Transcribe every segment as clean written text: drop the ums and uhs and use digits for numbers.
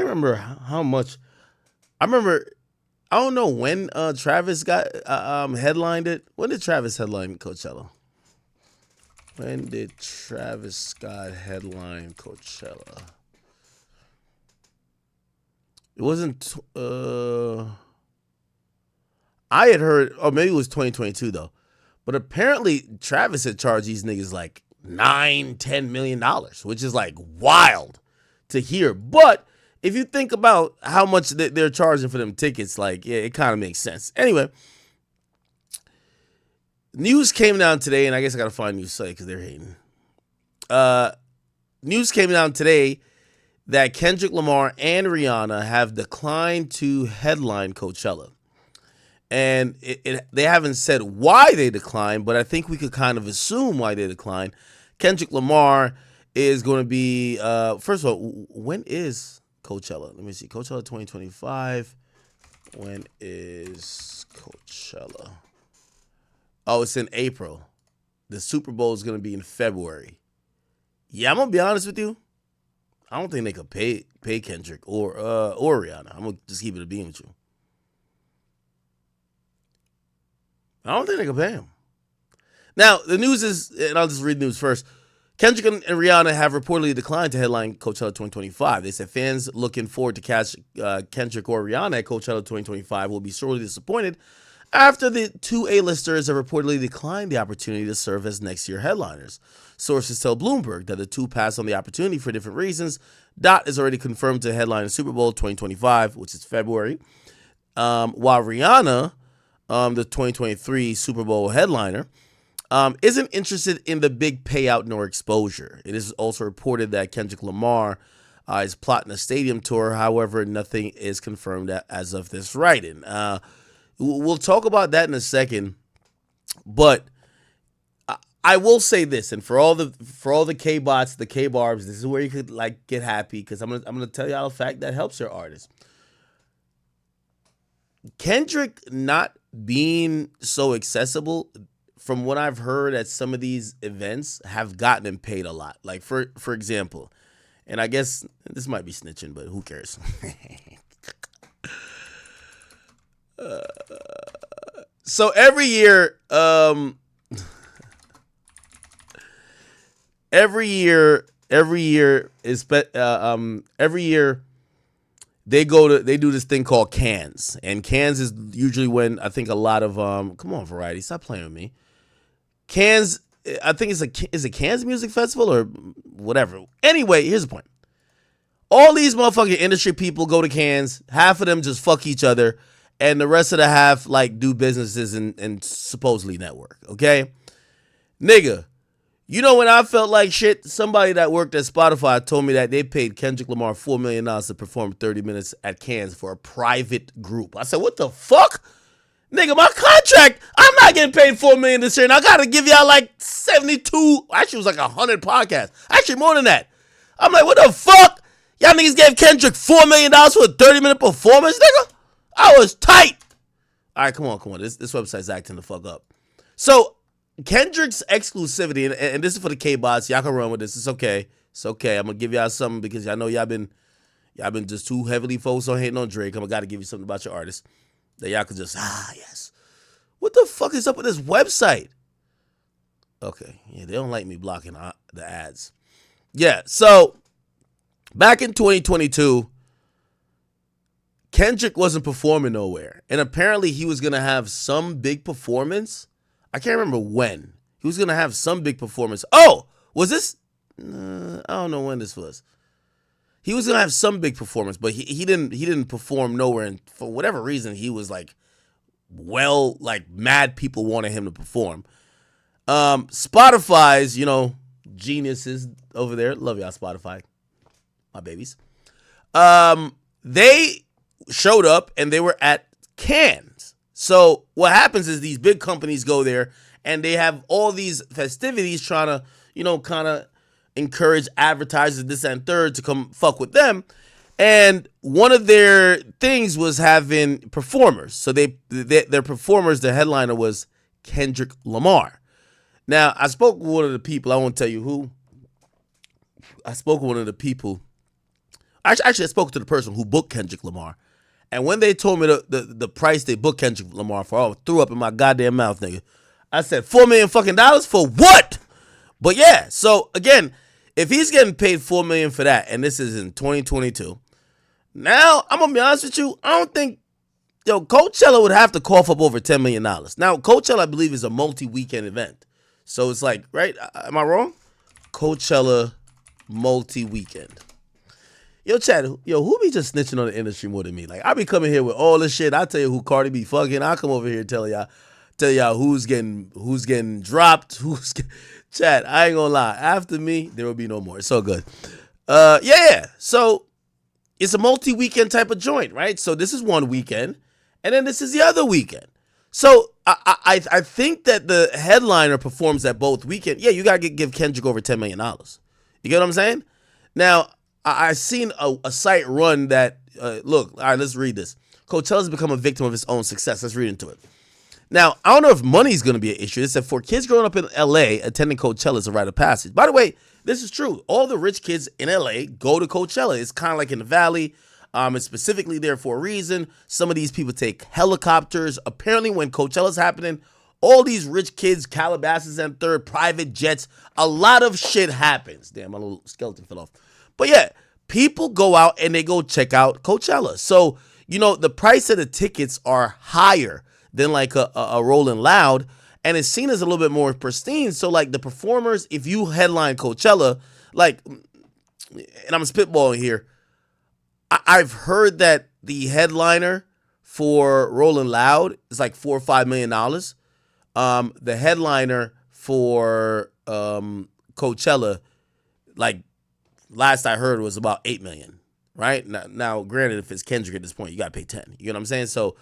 remember how much. I remember. I don't know when Travis got headlined it. When did Travis headline Coachella? When did Travis Scott headline Coachella? It wasn't. I had heard, or maybe it was 2022 though. But apparently Travis had charged these niggas like $9-10 million, which is like wild to hear. But if you think about how much they're charging for them tickets, like, yeah, it kind of makes sense. Anyway, news came down today, and I guess I got to find a new site because they're hating. News came down today that Kendrick Lamar and Rihanna have declined to headline Coachella. And they haven't said why they declined, but I think we could kind of assume why they declined. Kendrick Lamar is going to be, first of all, when is Coachella? Let me see. Coachella 2025. When is Coachella? Oh, it's in April. The Super Bowl is going to be in February. Yeah, I'm going to be honest with you. I don't think they could pay Kendrick or Rihanna. I'm going to just keep it a beam with you. I don't think they can pay him. Now, the news is, and I'll just read the news first. Kendrick and Rihanna have reportedly declined to headline Coachella 2025. They said fans looking forward to catch Kendrick or Rihanna at Coachella 2025 will be sorely disappointed after the two A-listers have reportedly declined the opportunity to serve as next year headliners. Sources tell Bloomberg that the two passed on the opportunity for different reasons. Dot is already confirmed to headline the Super Bowl 2025, which is February, while Rihanna, the 2023 Super Bowl headliner, isn't interested in the big payout nor exposure. It is also reported that Kendrick Lamar is plotting a stadium tour. However, nothing is confirmed as of this writing. We'll talk about that in a second, but I will say this, and for all the K-bots, the K-barbs, this is where you could like get happy, because I'm gonna tell y'all a fact that helps your artist. Kendrick not being so accessible, from what I've heard at some of these events, have gotten him paid a lot. Like for example, and I guess this might be snitching, but who cares? So every year, every year they do this thing called Cannes, and Cannes is usually when I think a lot of come on, Variety, stop playing with me. Cannes, I think is a Cannes Music Festival or whatever. Anyway, here's the point. All these motherfucking industry people go to Cannes. Half of them just fuck each other, and the rest of the half like do businesses and supposedly network. Okay, nigga. You know when I felt like shit? Somebody that worked at Spotify told me that they paid Kendrick Lamar $4 million to perform 30 minutes at Cannes for a private group. I said, what the fuck? Nigga, my contract, I'm not getting paid $4 million this year, and I got to give y'all like 72, actually it was like 100 podcasts. Actually more than that. I'm like, what the fuck? Y'all niggas gave Kendrick $4 million for a 30-minute performance, nigga? I was tight. All right, come on. This website's acting the fuck up. So, Kendrick's exclusivity, and this is for the K-bots. Y'all can run with this. It's okay. I'm gonna give y'all something because I know y'all been just too heavily focused on hating on Drake. I'm gotta give you something about your artist that y'all can just yes. What the fuck is up with this website? Okay, yeah, they don't like me blocking the ads. Yeah, so back in 2022, Kendrick wasn't performing nowhere, and apparently he was gonna have some big performance. I can't remember when. He was going to have some big performance. Oh, was this? I don't know when this was. He was going to have some big performance, but he didn't perform nowhere. And for whatever reason, he was like, mad people wanted him to perform. Spotify's, geniuses over there. Love y'all, Spotify. My babies. They showed up and they were at Cannes. So what happens is these big companies go there and they have all these festivities trying to, kind of encourage advertisers, this and third, to come fuck with them. And one of their things was having performers. So their performers, the headliner was Kendrick Lamar. Now, I spoke with one of the people. I won't tell you who. I spoke with one of the people. Actually, I spoke to the person who booked Kendrick Lamar. And when they told me the price they booked Kendrick Lamar for, I threw up in my goddamn mouth, nigga. I said, $4 million fucking dollars for what? But yeah, so again, if he's getting paid $4 million for that, and this is in 2022, now I'm gonna be honest with you, I don't think Coachella would have to cough up over $10 million. Now, Coachella, I believe, is a multi-weekend event. So it's like, right? Am I wrong? Coachella multi-weekend. Yo, Chad, who be just snitching on the industry more than me? Like, I be coming here with all this shit. I tell you who Cardi be fucking. I come over here and tell y'all who's getting dropped. Chad, I ain't gonna lie. After me, there will be no more. It's so good. Yeah. So it's a multi-weekend type of joint, right? So this is one weekend, and then this is the other weekend. So I think that the headliner performs at both weekends. Yeah, you gotta give Kendrick over $10 million. You get what I'm saying? Now, I seen a site run that, look, all right, let's read this. Coachella's become a victim of his own success. Let's read into it. Now, I don't know if money is going to be an issue. It said, for kids growing up in L.A., attending Coachella is a rite of passage. By the way, this is true. All the rich kids in L.A. go to Coachella. It's kind of like in the Valley. It's specifically there for a reason. Some of these people take helicopters. Apparently, when Coachella's happening, all these rich kids, Calabasas and third, private jets, a lot of shit happens. Damn, my little skeleton fell off. But yeah, people go out and they go check out Coachella. So, the price of the tickets are higher than like a Rolling Loud, and it's seen as a little bit more pristine. So like the performers, if you headline Coachella, like, and I'm spitballing here, I've heard that the headliner for Rolling Loud is like $4 or $5 million. The headliner for Coachella, like last I heard, was about $8 million. Right now, granted, if it's Kendrick at this point, you gotta pay 10. You know what I'm saying? So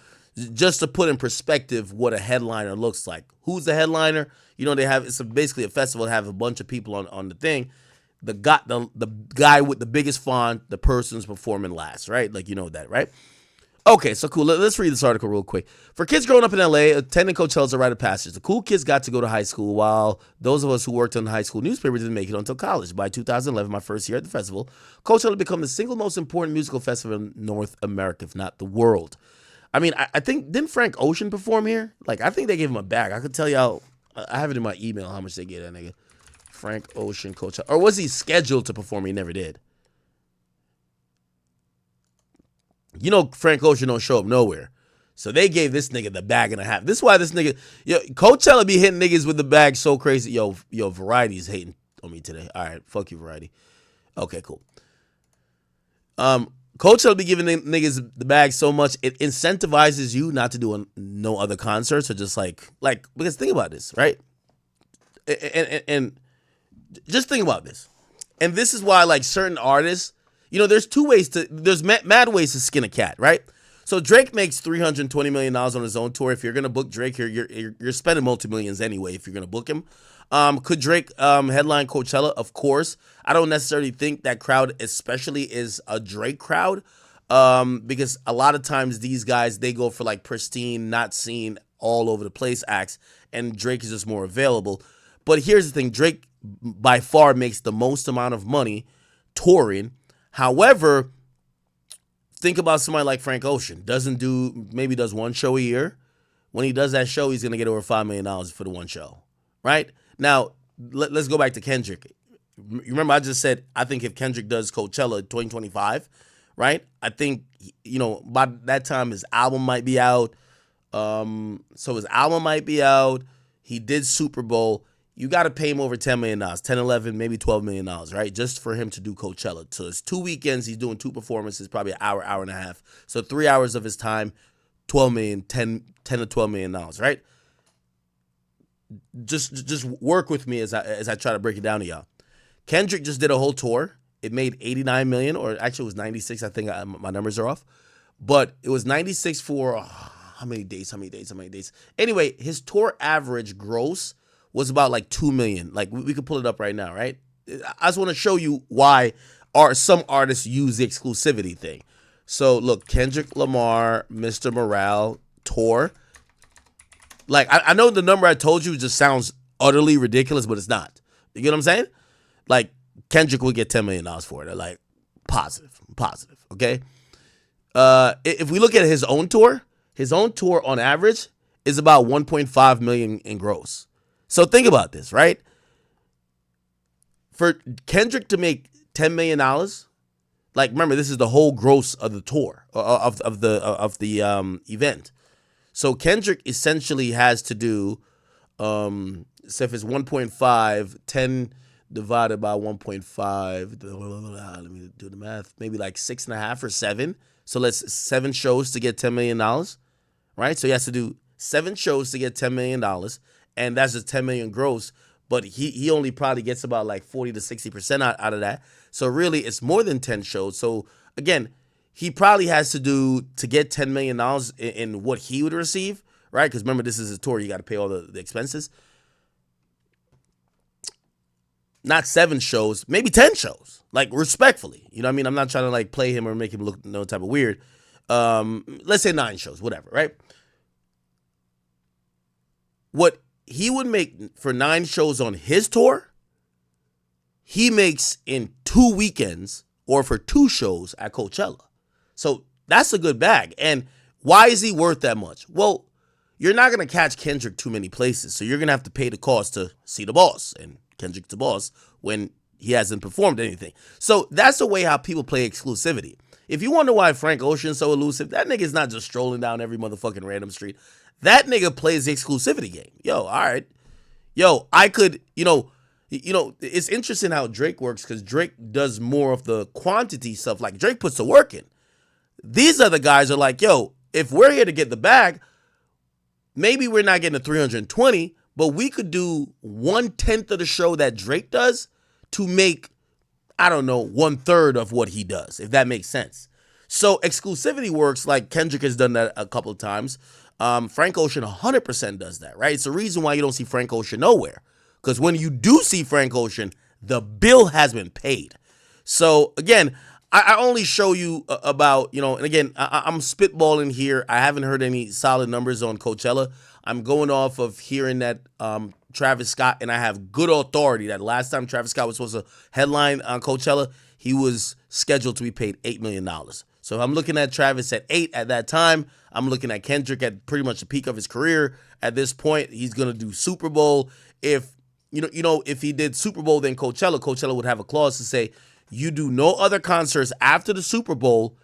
just to put in perspective what a headliner looks like. Who's the headliner? It's basically a festival that have a bunch of people on the thing. The guy with the biggest font, the person's performing last, right? Like, that, right? Okay, so cool. Let's read this article real quick. For kids growing up in LA, attending Coachella is a rite of passage. The cool kids got to go to high school, while those of us who worked on the high school newspaper didn't make it until college. By 2011, my first year at the festival, Coachella had become the single most important musical festival in North America, if not the world. I mean, I think, didn't Frank Ocean perform here? Like, I think they gave him a bag. I could tell y'all, I have it in my email how much they gave that nigga. Frank Ocean, Coachella. Or was he scheduled to perform? He never did. Frank Ocean don't show up nowhere. So they gave this nigga the bag and a half. This is why this nigga, Coachella be hitting niggas with the bag so crazy. Yo, Variety's hating on me today. All right, fuck you, Variety. Okay, cool. Coachella be giving niggas the bag so much, it incentivizes you not to do no other concerts, or just like, because think about this, right? And just think about this. And this is why, like, certain artists, there's mad ways to skin a cat, right? So Drake makes $320 million on his own tour. If you're gonna book Drake, you're spending multi-millions anyway. If you're gonna book him, could Drake headline Coachella? Of course. I don't necessarily think that crowd especially is a Drake crowd, because a lot of times these guys, they go for like pristine, not seen all over the place acts, and Drake is just more available. But here's the thing: Drake by far makes the most amount of money touring. However, think about somebody like Frank Ocean. Maybe does one show a year. When he does that show, he's going to get over $5 million for the one show, right? Now, let's go back to Kendrick. Remember, I just said, I think if Kendrick does Coachella 2025, right? I think, by that time his album might be out. So his album might be out. He did Super Bowl. You got to pay him over $10 million, 10, 11, maybe $12 million, right? Just for him to do Coachella. So it's 2 weekends. He's doing 2 performances, probably an hour, hour and a half. So 3 hours of his time, 12 million, 10 to $12 million, right? Just work with me as I try to break it down to y'all. Kendrick just did a whole tour. It made 89 million, or actually it was 96. I think my numbers are off. But it was 96 for how many days? Anyway, his tour average gross was about like 2 million. Like, we could pull it up right now, right? I just want to show you why some artists use the exclusivity thing. So look, Kendrick Lamar, Mr. Morale tour. Like, I know the number I told you just sounds utterly ridiculous, but it's not. You get what I'm saying? Like, Kendrick would get $10 million for it. Like, Positive. Okay. If we look at his own tour on average is about 1.5 million in gross. So think about this, right? For Kendrick to make $10 million, like remember this is the whole gross of the tour of the event. So Kendrick essentially has to do, so if it's 1.5, 10 divided by 1.5, let me do the math, maybe like 6.5 or 7. So let's 7 shows to get $10 million, right? So he has to do 7 shows to get $10 million, and that's just 10 million gross, but he only probably gets about like 40 to 60% out of that. So really it's more than 10 shows. So again, he probably has to do to get $10 million in what he would receive, right? Because remember, this is a tour. You got to pay all the expenses. Not 7 shows, maybe 10 shows. Like, respectfully. You know what I mean? I'm not trying to, like, play him or make him look no type of weird. Let's say 9 shows, whatever, right? What he would make for 9 shows on his tour, he makes in 2 weekends or for 2 shows at Coachella. So that's a good bag. And why is he worth that much? Well, you're not going to catch Kendrick too many places. So you're going to have to pay the cost to see the boss. And Kendrick's the boss when he hasn't performed anything. So that's the way how people play exclusivity. If you wonder why Frank Ocean's so elusive, that nigga's not just strolling down every motherfucking random street. That nigga plays the exclusivity game. Yo, all right. Yo, I could, it's interesting how Drake works because Drake does more of the quantity stuff. Like Drake puts the work in. These other guys are like, yo, if we're here to get the bag, maybe we're not getting the 320, but we could do 1/10 of the show that Drake does to make, I don't know, 1/3 of what he does, if that makes sense. So exclusivity works like Kendrick has done that a couple of times. Frank Ocean 100% does that, right? It's the reason why you don't see Frank Ocean nowhere. Because when you do see Frank Ocean, the bill has been paid. So again, I only show you about, and again, I'm spitballing here. I haven't heard any solid numbers on Coachella. I'm going off of hearing that Travis Scott, and I have good authority that last time Travis Scott was supposed to headline on Coachella, he was scheduled to be paid $8 million. So if I'm looking at Travis at 8 at that time, I'm looking at Kendrick at pretty much the peak of his career. At this point, he's going to do Super Bowl. If, if he did Super Bowl, then Coachella would have a clause to say, you do no other concerts after the Super Bowl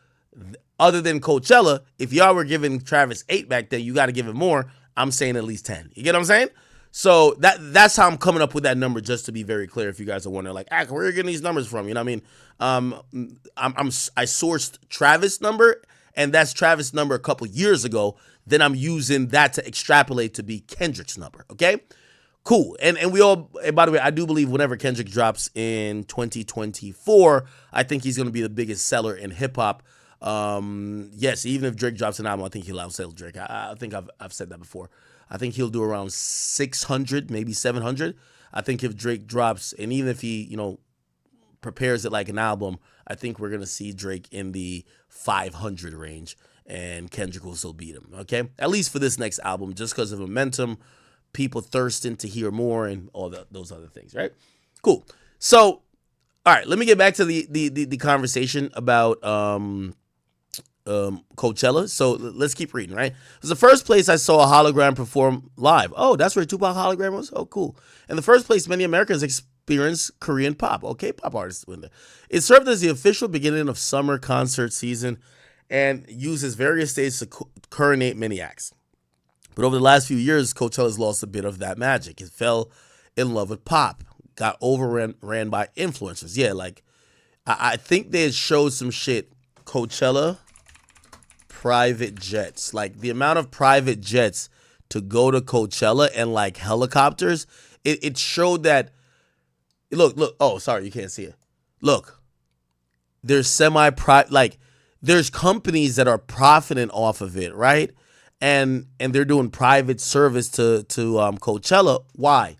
other than Coachella. If y'all were giving Travis 8 back then, you got to give him more. I'm saying at least 10. You get what I'm saying? So that's how I'm coming up with that number, just to be very clear. If you guys are wondering, like, where are you getting these numbers from? You know what I mean? I sourced Travis number, and that's Travis number a couple years ago. Then I'm using that to extrapolate to be Kendrick's number. Okay. Cool. And we all, and by the way, I do believe whenever Kendrick drops in 2024, I think he's going to be the biggest seller in hip hop. Yes, even if Drake drops an album, I think he'll outsell Drake. I think I've said that before. I think he'll do around 600, maybe 700. I think if Drake drops, and even if he, prepares it like an album, I think we're going to see Drake in the 500 range, and Kendrick will still beat him. Okay. At least for this next album, just because of momentum, people thirsting to hear more and all those other things, right? Cool. So, all right, let me get back to the conversation about Coachella. So let's keep reading, right? It was the first place I saw a hologram perform live. Oh, that's where Tupac hologram was? Oh, cool. In the first place, many Americans experience Korean pop. Okay, pop artists went there. It served as the official beginning of summer concert season and uses various stages to coronate many acts. But over the last few years, Coachella's lost a bit of that magic. It fell in love with pop, got overran by influencers. Yeah, like, I think they had showed some shit. Coachella private jets. Like, the amount of private jets to go to Coachella and, like, helicopters, it showed that, look, oh, sorry, you can't see it. Look, there's there's companies that are profiting off of it, right? And they're doing private service to Coachella. Why?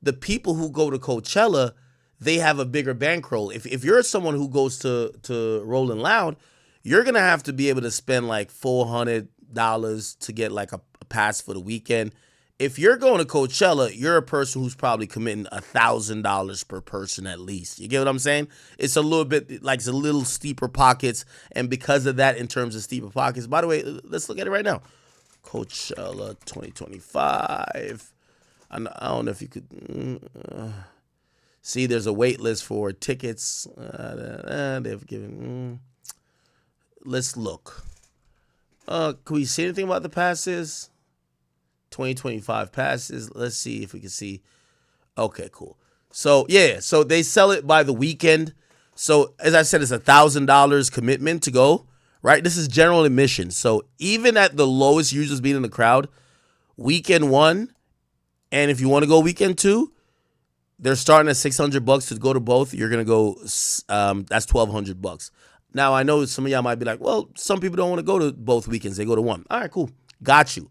The people who go to Coachella, they have a bigger bankroll. If you're someone who goes to Rolling Loud, you're gonna have to be able to spend like $400 to get like a pass for the weekend. if you're going to Coachella, you're a person who's probably committing $1,000 per person at least. You get what I'm saying? It's a little bit like it's a little steeper pockets, and because of that, in terms of steeper pockets. By the way, let's look at it right now. Coachella 2025. I don't know if you could see. There's a wait list for tickets. They've given. Let's look. Can we see anything about the passes? 2025 passes. Let's see if we can see. Okay, cool. So yeah, so they sell it by the weekend. So as I said, it's $1,000 commitment to go. Right. This is general admission. So even at the lowest users being in the crowd, weekend 1, and if you want to go weekend 2, they're starting at $600 to go to both. You're gonna go. That's $1,200. Now I know some of y'all might be like, well, some people don't want to go to both weekends. They go to one. All right, cool. Got you.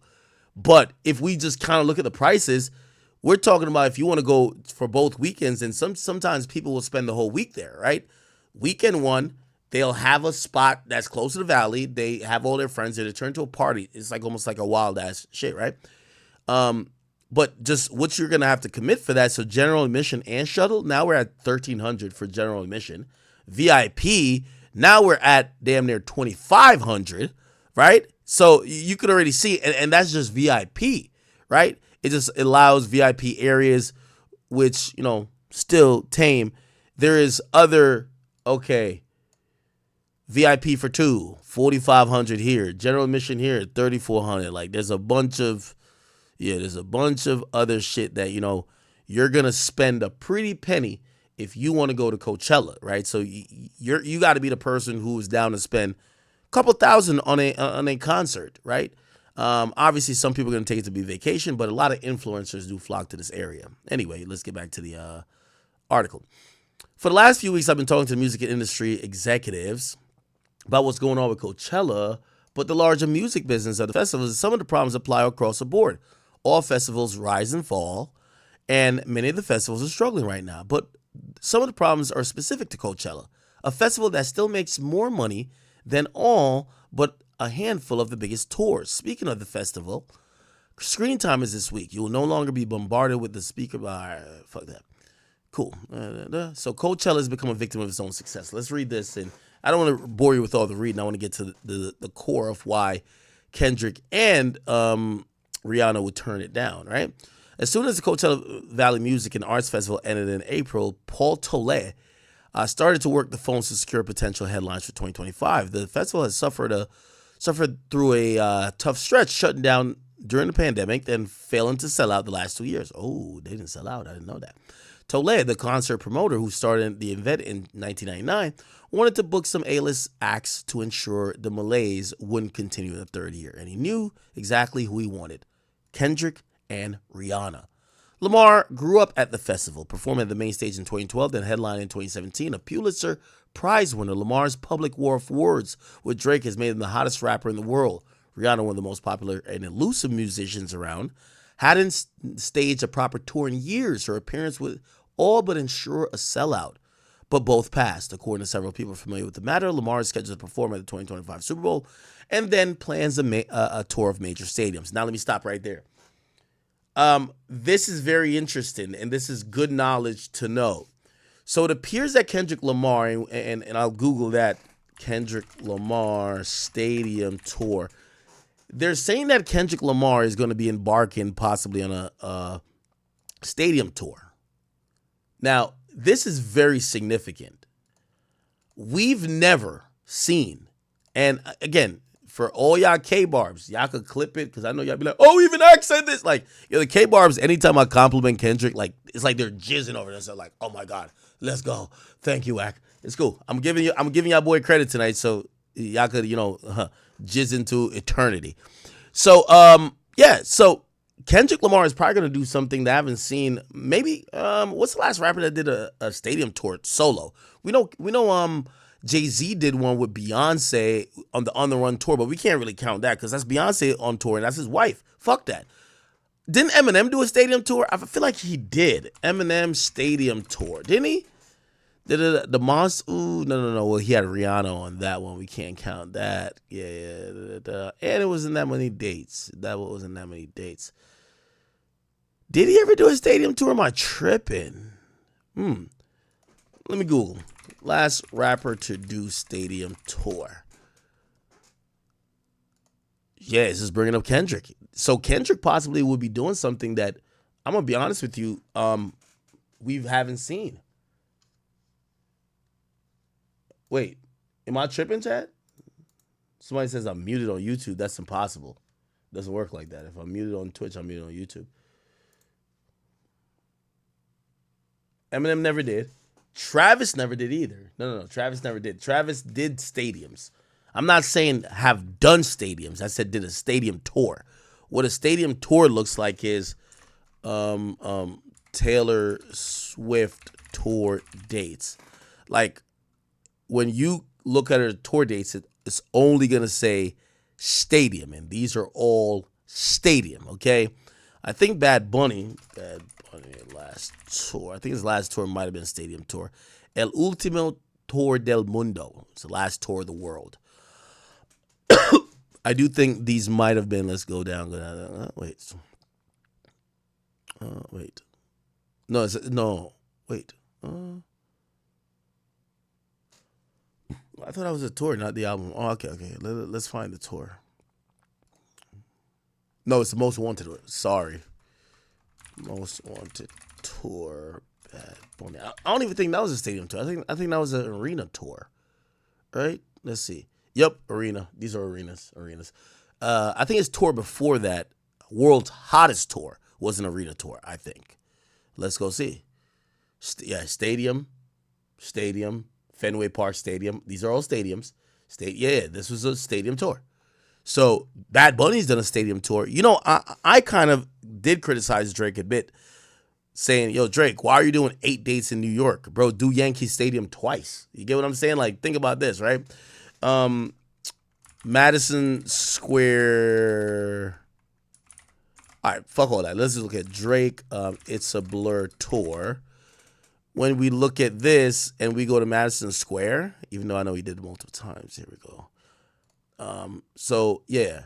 But if we just kind of look at the prices, we're talking about if you want to go for both weekends, and sometimes people will spend the whole week there, right? Weekend 1, they'll have a spot that's close to the valley. They have all their friends there. They turn to a party. It's like almost like a wild ass shit, right? But just what you're gonna have to commit for that. So general admission and shuttle. Now we're at $1,300 for general admission. VIP. Now we're at damn near $2,500, right? So you could already see, and that's just VIP, right? It just allows VIP areas, which, still tame. There is other, VIP for 2, $4,500 here. General admission here, $3,400. Like there's a bunch of other shit that, you're going to spend a pretty penny if you want to go to Coachella, right? So you got to be the person who is down to spend couple thousand on a concert, right? Obviously, some people are going to take it to be vacation, but a lot of influencers do flock to this area. Anyway, let's get back to the article. For the last few weeks, I've been talking to music industry executives about what's going on with Coachella, but the larger music business of the festivals, and some of the problems apply across the board. All festivals rise and fall, and many of the festivals are struggling right now. But some of the problems are specific to Coachella, a festival that still makes more money than all but a handful of the biggest tours. Speaking of the festival, screen time is this week. You will no longer be bombarded with the speaker. Fuck that. Cool. So Coachella has become a victim of its own success. Let's read this, and I don't want to bore you with all the reading. I want to get to the core of why Kendrick and Rihanna would turn it down, right? As soon as the Coachella Valley Music and Arts Festival ended in April, Paul Tolle started to work the phones to secure potential headlines for 2025. The festival has suffered through a tough stretch, shutting down during the pandemic, then failing to sell out the last 2 years. Oh, they didn't sell out. I didn't know that. Tolle, the concert promoter who started the event in 1999, wanted to book some A-list acts to ensure the malaise wouldn't continue in the third year. And he knew exactly who he wanted: Kendrick and Rihanna. Lamar grew up at the festival, performing at the main stage in 2012, then headlined in 2017. A Pulitzer Prize winner, Lamar's public war of words with Drake has made him the hottest rapper in the world. Rihanna, one of the most popular and elusive musicians around, hadn't staged a proper tour in years. Her appearance would all but ensure a sellout, but both passed. According to several people familiar with the matter, Lamar is scheduled to perform at the 2025 Super Bowl and then plans a tour of major stadiums. Now let me stop right there. This is very interesting, and this is good knowledge to know. So it appears that Kendrick Lamar, and I'll Google that, Kendrick Lamar Stadium Tour. They're saying that Kendrick Lamar is going to be embarking possibly on a stadium tour. Now, this is very significant. We've never seen, and again, for all y'all K-barbs, y'all could clip it, because I know y'all be like, oh, even I said this. Like, the K-barbs, anytime I compliment Kendrick, like, it's like they're jizzing over this. They're like, oh my God, let's go. Thank you, Ak. It's cool. I'm giving y'all boy credit tonight, so y'all could, jizz into eternity. So, so Kendrick Lamar is probably going to do something that I haven't seen. Maybe, what's the last rapper that did a stadium tour solo? We know, Jay-Z did one with Beyonce on the Run tour, but we can't really count that because that's Beyonce on tour and that's his wife. Fuck that. Didn't Eminem do a stadium tour? I feel like he did. Eminem stadium tour. Didn't he? The Monster? Ooh, no. Well, he had Rihanna on that one. We can't count that. Yeah. And it wasn't that many dates. Did he ever do a stadium tour? Am I tripping? Let me Google. Last rapper to do stadium tour. Yeah, this is bringing up Kendrick. So Kendrick possibly would be doing something that, I'm gonna be honest with you, we haven't seen. Wait, am I tripping, chat? Somebody says I'm muted on YouTube. That's impossible. Doesn't work like that. If I'm muted on Twitch, I'm muted on YouTube. Eminem never did. Travis never did either. No. Travis never did. Travis did stadiums. I'm not saying have done stadiums. I said did a stadium tour. What a stadium tour looks like is Taylor Swift tour dates. Like when you look at her tour dates, it's only gonna say stadium, and these are all stadium. Okay, I think Bad Bunny last tour. I think his last tour might have been a stadium tour. El Último Tour del Mundo. It's the last tour of the world. I do think these might have been. Let's go down. Wait. No. Wait. I thought that was a tour, not the album. Oh, okay. Let's find the tour. No, it's the Most Wanted. Sorry. Most Wanted tour. Bad Bunny. I don't even think that was a stadium tour. I think that was an arena tour. Right? Let's see. Yep, arena. These are arenas. I think his tour before that, World's Hottest Tour, was an arena tour, I think. Let's go see. Stadium, Fenway Park Stadium. These are all stadiums. This was a stadium tour. So Bad Bunny's done a stadium tour. You know, I kind of did criticize Drake a bit, saying, yo, Drake, why are you doing 8 dates in New York? Bro, do Yankee Stadium twice. You get what I'm saying? Like, think about this, right? Madison Square. All right, fuck all that. Let's just look at Drake. It's a Blur tour. When we look at this and we go to Madison Square, even though I know he did it multiple times. Here we go. So, yeah.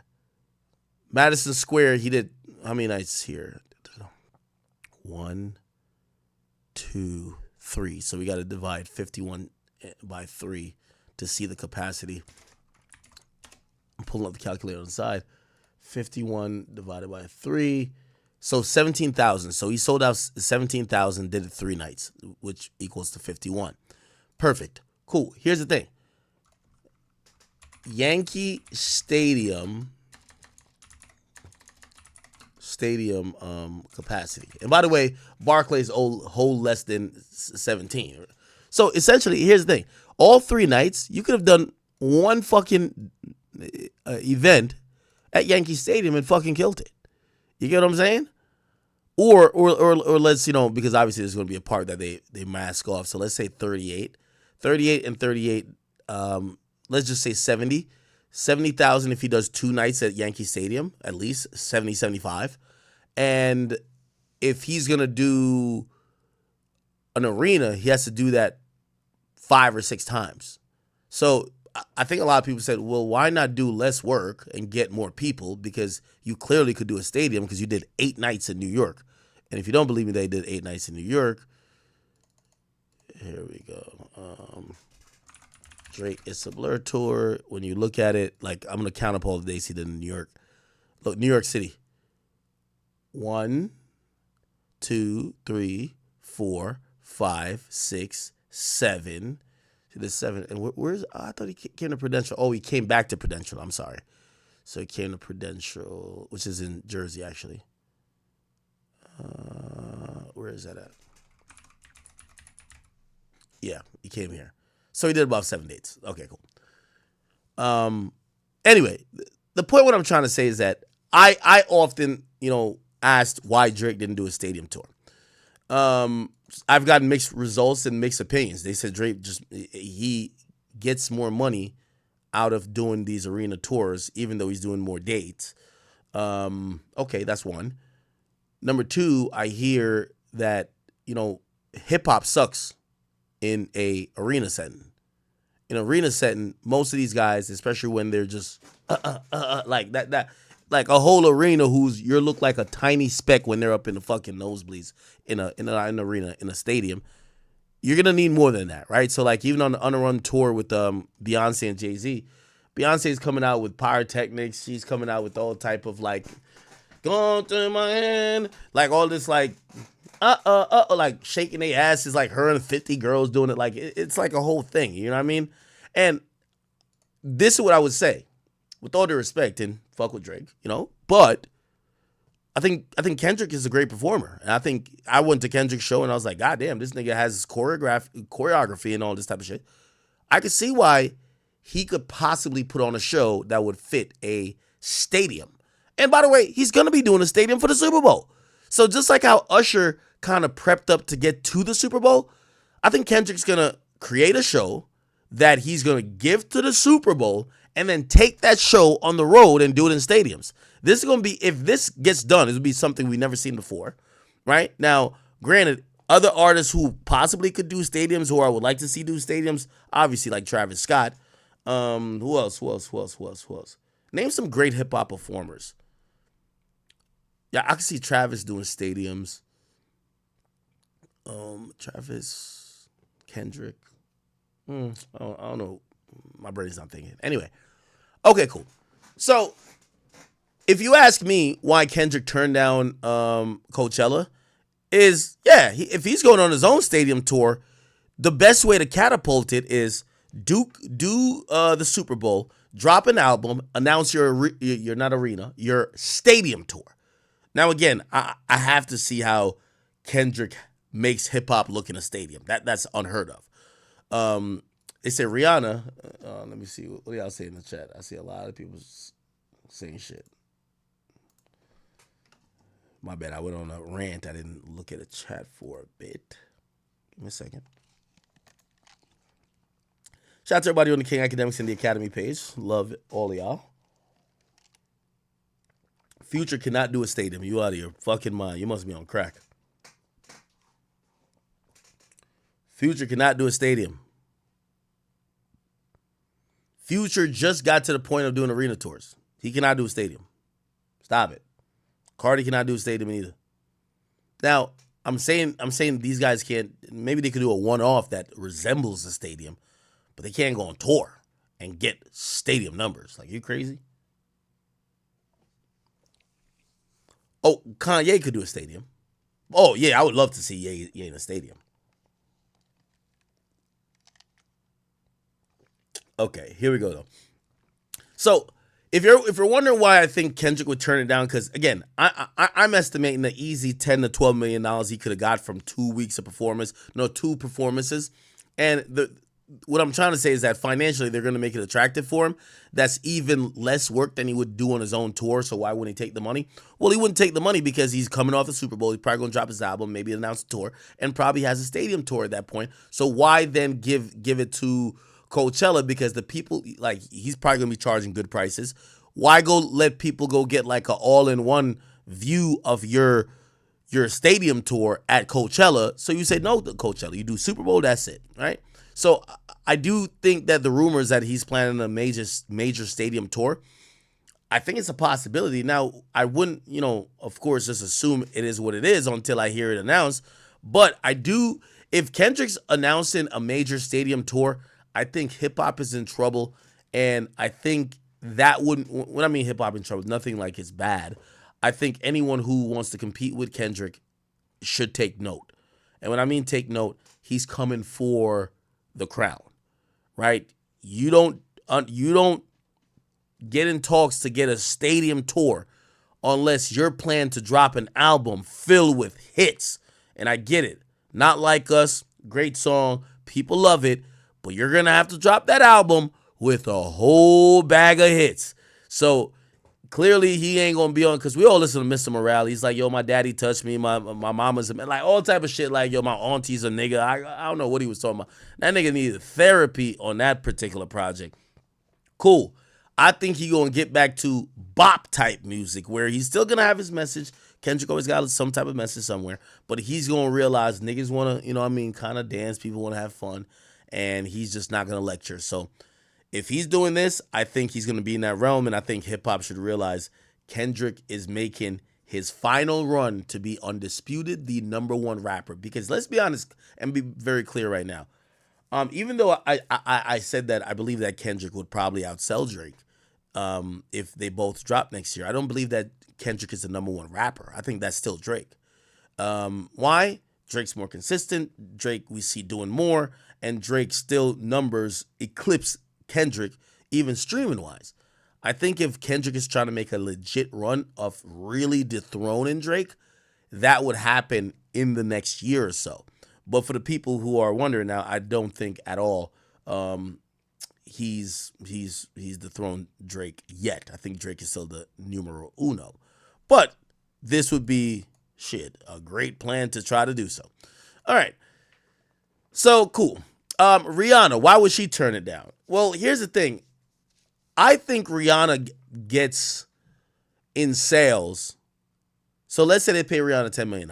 Madison Square, he did how many nights here? 1, 2, 3. So we got to divide 51 by 3 to see the capacity. I'm pulling up the calculator on the side. 51 divided by 3. So 17,000. So he sold out 17,000, did it 3 nights, which equals to 51. Perfect. Cool. Here's the thing. Yankee Stadium capacity. And by the way, Barclays hold less than 17. So essentially, here's the thing. All 3 nights, you could have done one fucking event at Yankee Stadium and fucking killed it. You get what I'm saying? Or let's, because obviously there's going to be a part that they mask off. So let's say 38. 38 and 38, let's just say 70. 70,000 if he does 2 nights at Yankee Stadium, at least 70, 75. And if he's going to do an arena, he has to do that 5 or 6 times. So I think a lot of people said, well, why not do less work and get more people? Because you clearly could do a stadium because you did 8 nights in New York. And if you don't believe me, they did 8 nights in New York. Here we go. Drake, It's a Blur tour. When you look at it, like I'm going to count up all the days he did in New York. Look, New York City. 1, 2, 3, 4, 5, 6, 7. See, there's 7. And where's? I thought he came to Prudential. Oh, he came back to Prudential. I'm sorry. So he came to Prudential, which is in Jersey, actually. Where is that at? Yeah, he came here. So he did about 7 dates. Okay, cool. Anyway, the point what I'm trying to say is that I often, asked why Drake didn't do a stadium tour. I've gotten mixed results and mixed opinions. They said Drake he gets more money out of doing these arena tours, even though he's doing more dates. Okay, that's one. Number 2, I hear that, hip hop sucks in a arena setting. In arena setting, most of these guys, especially when they're just like that, like a whole arena who's you look like a tiny speck when they're up in the fucking nosebleeds in an arena in a stadium. You're gonna need more than that, right? So like even on the Underrun tour with Beyonce and Jay-Z, Beyonce's coming out with pyrotechnics. She's coming out with all type of like going through my hand, like all this like like shaking their asses, like her and 50 girls doing it. Like it's like a whole thing, you know what I mean? And this is what I would say, with all due respect, and fuck with Drake, but I think Kendrick is a great performer, and I think I went to Kendrick's show and I was like, God damn, this nigga has choreography and all this type of shit. I could see why he could possibly put on a show that would fit a stadium. And by the way, he's gonna be doing a stadium for the Super Bowl. So just like how Usher kind of prepped up to get to the Super Bowl, I think Kendrick's gonna create a show that he's gonna give to the Super Bowl and then take that show on the road and do it in stadiums. This is going to be, if this gets done, it would be something we've never seen before, right? Now, granted, other artists who possibly could do stadiums or I would like to see do stadiums, obviously like Travis Scott. Who else? Name some great hip-hop performers. Yeah, I can see Travis doing stadiums. Travis, Kendrick. I don't know. My brain's not thinking. Anyway. Okay, cool. So, if you ask me why Kendrick turned down Coachella, if he's going on his own stadium tour, the best way to catapult it is do the Super Bowl, drop an album, announce your not arena, your stadium tour. Now again, I have to see how Kendrick makes hip hop look in a stadium. That's unheard of. They say Rihanna. Let me see. What do y'all say in the chat? I see a lot of people saying shit. My bad. I went on a rant. I didn't look at the chat for a bit. Give me a second. Shout out to everybody on the King Akademiks and the Academy page. Love all of y'all. Future cannot do a stadium. You out of your fucking mind. You must be on crack. Future cannot do a stadium. Future just got to the point of doing arena tours. He cannot do a stadium. Stop it. Cardi cannot do a stadium either. Now, I'm saying these guys can't. Maybe they could do a one-off that resembles a stadium, but they can't go on tour and get stadium numbers. Like, you crazy? Oh, Kanye could do a stadium. Oh yeah, I would love to see Ye in a stadium. Okay, here we go though. So if you're wondering why I think Kendrick would turn it down, because again, I'm estimating the easy $10 to $12 million he could have got from 2 weeks of performance, two performances, and what I'm trying to say is that financially they're going to make it attractive for him. That's even less work than he would do on his own tour. So why wouldn't he take the money? Well, he wouldn't take the money because he's coming off the Super Bowl. He's probably going to drop his album, maybe announce a tour, and probably has a stadium tour at that point. So why then give it to Coachella? Because the people, like, he's probably going to be charging good prices. Why go let people go get like an all-in-one view of your stadium tour at Coachella? So you say no to Coachella. You do Super Bowl, that's it, right? So I do think that the rumors that he's planning a major stadium tour, I think it's a possibility. Now, I wouldn't, of course, just assume it is what it is until I hear it announced. But I do, if Kendrick's announcing a major stadium tour, I think hip-hop is in trouble. And I think that wouldn't, when I mean hip-hop in trouble, nothing like it's bad. I think anyone who wants to compete with Kendrick should take note. And when I mean take note, he's coming for the crown, right? You don't get in talks to get a stadium tour unless you're planning to drop an album filled with hits. And I get it. Not Like Us, great song, people love it, but you're going to have to drop that album with a whole bag of hits. So clearly he ain't going to be on, because we all listen to Mr. Morale. He's like, yo, my daddy touched me, my mama's a man, like all type of shit, like, yo, my auntie's a nigga. I don't know what he was talking about. That nigga needed therapy on that particular project. Cool. I think he going to get back to bop type music where he's still going to have his message. Kendrick always got some type of message somewhere, but he's going to realize niggas want to, kind of dance. People want to have fun, and he's just not going to lecture. So if he's doing this, I think he's going to be in that realm, and I think hip-hop should realize Kendrick is making his final run to be undisputed the number one rapper. Because let's be honest and be very clear right now. Even though I said that I believe that Kendrick would probably outsell Drake if they both drop next year, I don't believe that Kendrick is the number one rapper. I think that's still Drake. Why? Drake's more consistent. Drake we see doing more, and Drake still numbers eclipse Kendrick even streaming wise. I think if Kendrick is trying to make a legit run of really dethroning Drake, that would happen in the next year or so. But for the people who are wondering now, I don't think at all he's dethroned Drake yet. I think Drake is still the numero uno. But this would be a great plan to try to do so. All right. So cool. Rihanna, why would she turn it down? Well, here's the thing. I think Rihanna gets in sales. So let's say they pay Rihanna $10 million.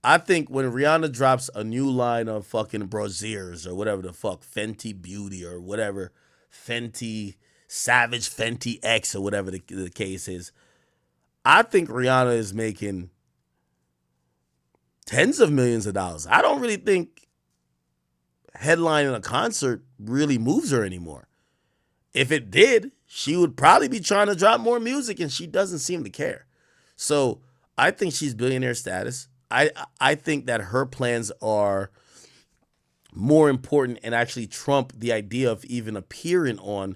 I think when Rihanna drops a new line of fucking brasiers or whatever the fuck, Fenty Beauty or whatever, Fenty, Savage Fenty X or whatever the case is, I think Rihanna is making tens of millions of dollars. I don't really think headlining a concert really moves her anymore. If it did, she would probably be trying to drop more music, and she doesn't seem to care. So I think she's billionaire status. I think that her plans are more important and actually trump the idea of even appearing on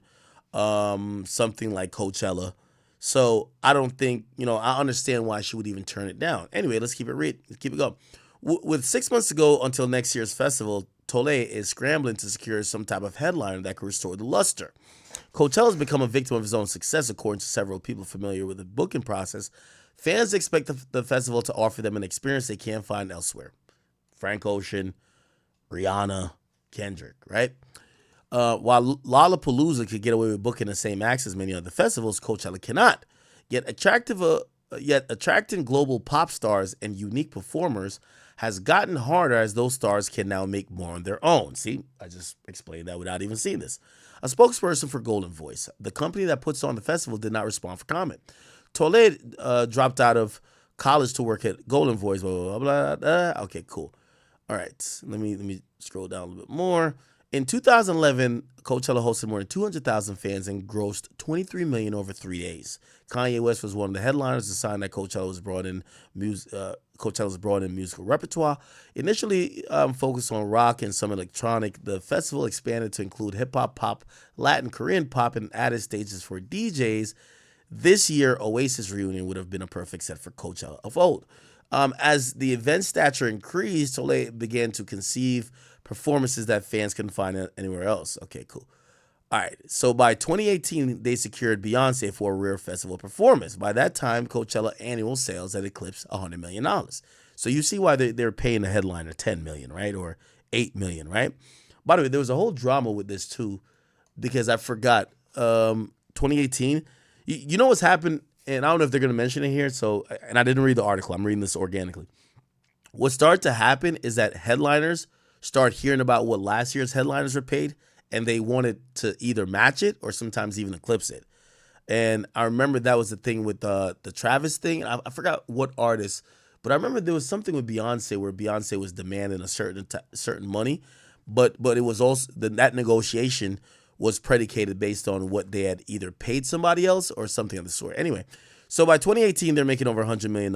something like Coachella. So I don't think, I understand why she would even turn it down. Anyway, let's keep it going. With 6 months to go until next year's festival, Tole is scrambling to secure some type of headliner that could restore the luster. Coachella has become a victim of his own success, according to several people familiar with the booking process. Fans expect the festival to offer them an experience they can't find elsewhere. Frank Ocean, Rihanna, Kendrick, right? While Lollapalooza could get away with booking the same acts as many other festivals, Coachella cannot. Yet attracting global pop stars and unique performers has gotten harder as those stars can now make more on their own. See, I just explained that without even seeing this. A spokesperson for Golden Voice, the company that puts on the festival, did not respond for comment. Tole dropped out of college to work at Golden Voice. Blah, blah, blah, blah. Okay, cool. All right, let me scroll down a little bit more. In 2011, Coachella hosted more than 200,000 fans and grossed $23 million over 3 days. Kanye West was one of the headliners. A sign that Coachella's brought in musical repertoire. Initially focused on rock and some electronic, the festival expanded to include hip hop, pop, Latin, Korean pop, and added stages for DJs. This year, Oasis reunion would have been a perfect set for Coachella of old. As the event stature increased, Tole began to conceive performances that fans couldn't find anywhere else. Okay, cool. All right, so by 2018, they secured Beyonce for a rare festival performance. By that time, Coachella annual sales had eclipsed $100 million. So you see why they're paying the headliner $10 million, right? Or $8 million, right? By the way, there was a whole drama with this too, because I forgot. 2018, you know what's happened, and I don't know if they're going to mention it here. So, and I didn't read the article. I'm reading this organically. What started to happen is that headliners start hearing about what last year's headliners were paid, and they wanted to either match it or sometimes even eclipse it. And I remember that was the thing with the Travis thing. I forgot what artist, but I remember there was something with Beyonce where Beyonce was demanding a certain money, but it was also that negotiation was predicated based on what they had either paid somebody else or something of the sort. Anyway, so by 2018, they're making over $100 million,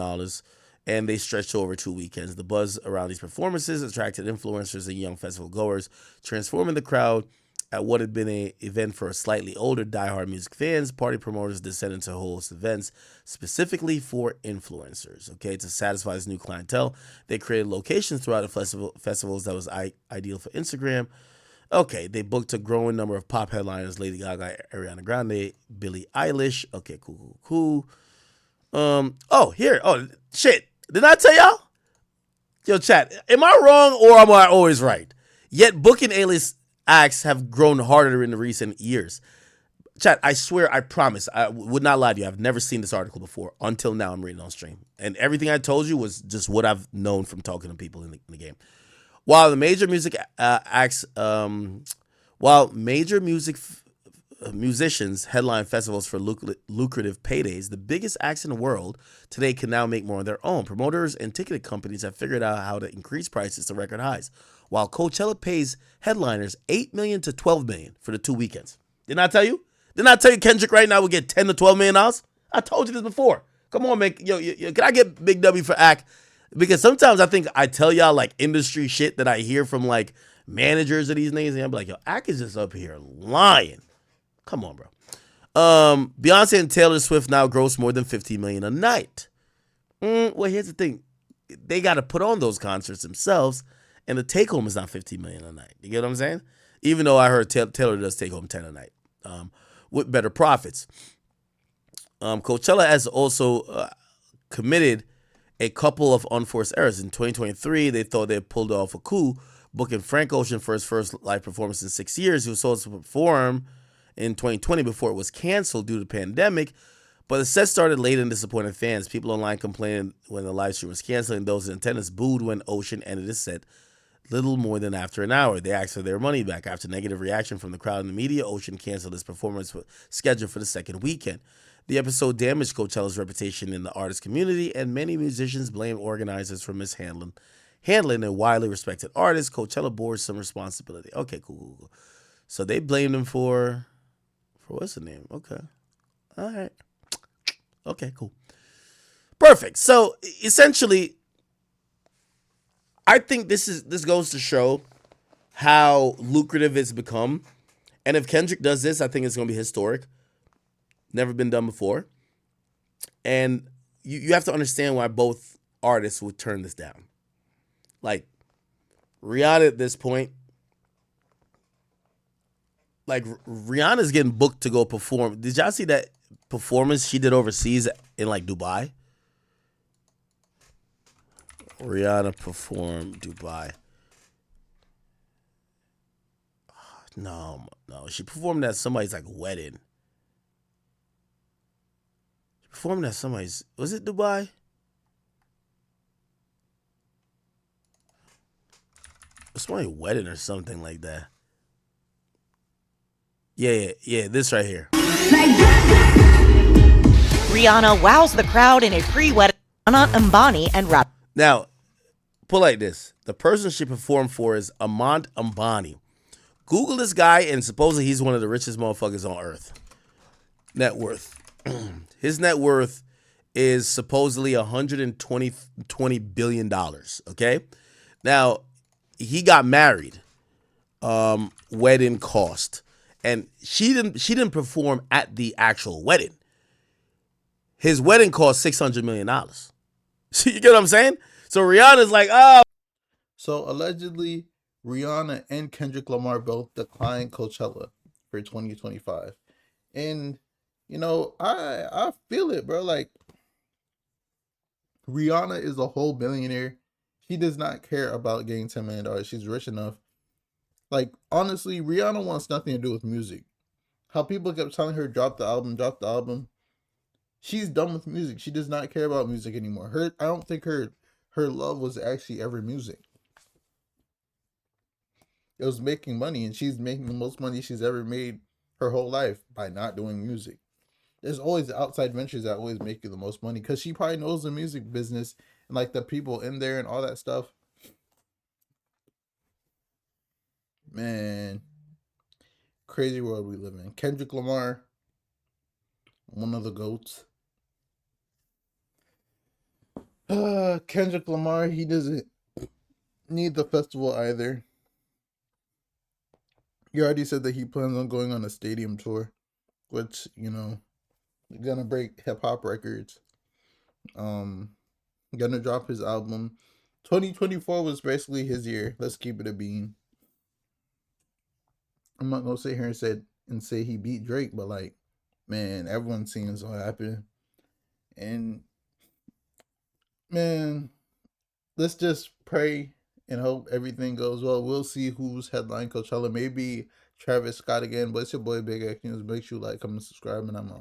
and they stretched over 2 weekends. The buzz around these performances attracted influencers and young festival goers, transforming the crowd at what had been an event for slightly older diehard music fans. Party promoters decided to host events specifically for influencers. Okay, to satisfy this new clientele, they created locations throughout the festivals that was ideal for Instagram. Okay, they booked a growing number of pop headliners: Lady Gaga, Ariana Grande, Billie Eilish. Okay, cool. Oh, here. Oh, shit. Did I tell y'all? Yo, chat, am I wrong or am I always right? Yet booking A-list acts have grown harder in the recent years. Chat, I swear, I promise, I would not lie to you. I've never seen this article before until now. I'm reading on stream. And everything I told you was just what I've known from talking to people in the game. While major music musicians headline festivals for lucrative paydays, the biggest acts in the world today can now make more on their own. Promoters and ticketing companies have figured out how to increase prices to record highs, while Coachella pays headliners $8 million to $12 million for the 2 weekends. Didn't I tell you? Didn't I tell you Kendrick right now will get $10 to $12 million? I told you this before. Come on, man. Yo, can I get Big W for act? Because sometimes I think I tell y'all like industry shit that I hear from like managers of these niggas, and I'm like, yo, Ack is just up here lying. Come on, bro. Beyonce and Taylor Swift now gross more than $15 million a night. Well, here's the thing. They got to put on those concerts themselves, and the take home is not $15 million a night. You get what I'm saying? Even though I heard Taylor does take home 10 a night with better profits. Coachella has also committed a couple of unforced errors. In 2023, they thought they pulled off a coup, booking Frank Ocean for his first live performance in 6 years. He was supposed to perform in 2020 before it was canceled due to the pandemic, but the set started late and disappointed fans. People online complained when the live stream was canceled, and those in attendance booed when Ocean ended his set little more than after an hour. They asked for their money back. After negative reaction from the crowd and the media, Ocean canceled his performance scheduled for the second weekend. The episode damaged Coachella's reputation in the artist community, and many musicians blame organizers for mishandling a widely respected artist. Coachella bore some responsibility. Okay, cool. So they blamed him for what's the name? Okay. All right. Okay, cool. Perfect. So essentially, I think this goes to show how lucrative it's become. And if Kendrick does this, I think it's going to be historic. Never been done before. And you have to understand why both artists would turn this down. Like, Rihanna at this point, like, Rihanna's getting booked to go perform. Did y'all see that performance she did overseas in, like, Dubai? Rihanna performed Dubai. No. She performed at somebody's, like, wedding. She performed at somebody's... Was it Dubai? It's somebody's wedding or something like that. Yeah, this right here. Rihanna wows the crowd in a pre-wedding Anna Ambani and rap. Now, put like this. The person she performed for is Amant Ambani. Google this guy, and supposedly he's one of the richest motherfuckers on earth. Net worth. His net worth is supposedly $120 billion. Okay? Now, he got married. Wedding cost. And she didn't perform at the actual wedding. His wedding cost $600 million. So you get what I'm saying? So Rihanna's like, oh. So allegedly, Rihanna and Kendrick Lamar both declined Coachella for 2025. And, you know, I feel it, bro. Like, Rihanna is a whole billionaire. She does not care about getting $10 million. She's rich enough. Like, honestly, Rihanna wants nothing to do with music. How people kept telling her, drop the album. She's done with music. She does not care about music anymore. I don't think her love was actually ever music. It was making money, and she's making the most money she's ever made her whole life by not doing music. There's always outside ventures that always make you the most money, because she probably knows the music business and like the people in there and all that stuff. Man, crazy world we live in. Kendrick Lamar, one of the GOATs. Kendrick Lamar, he doesn't need the festival either. He already said that he plans on going on a stadium tour, which, you know, gonna break hip hop records. Gonna drop his album. 2024 was basically his year. Let's keep it a bean. I'm not gonna sit here and say he beat Drake, but like, man, everyone's seen this all happen. And man, let's just pray and hope everything goes well. We'll see who's headline Coachella. Maybe Travis Scott again, but it's your boy Big X News. Make sure you like, comment, subscribe, and I'm out.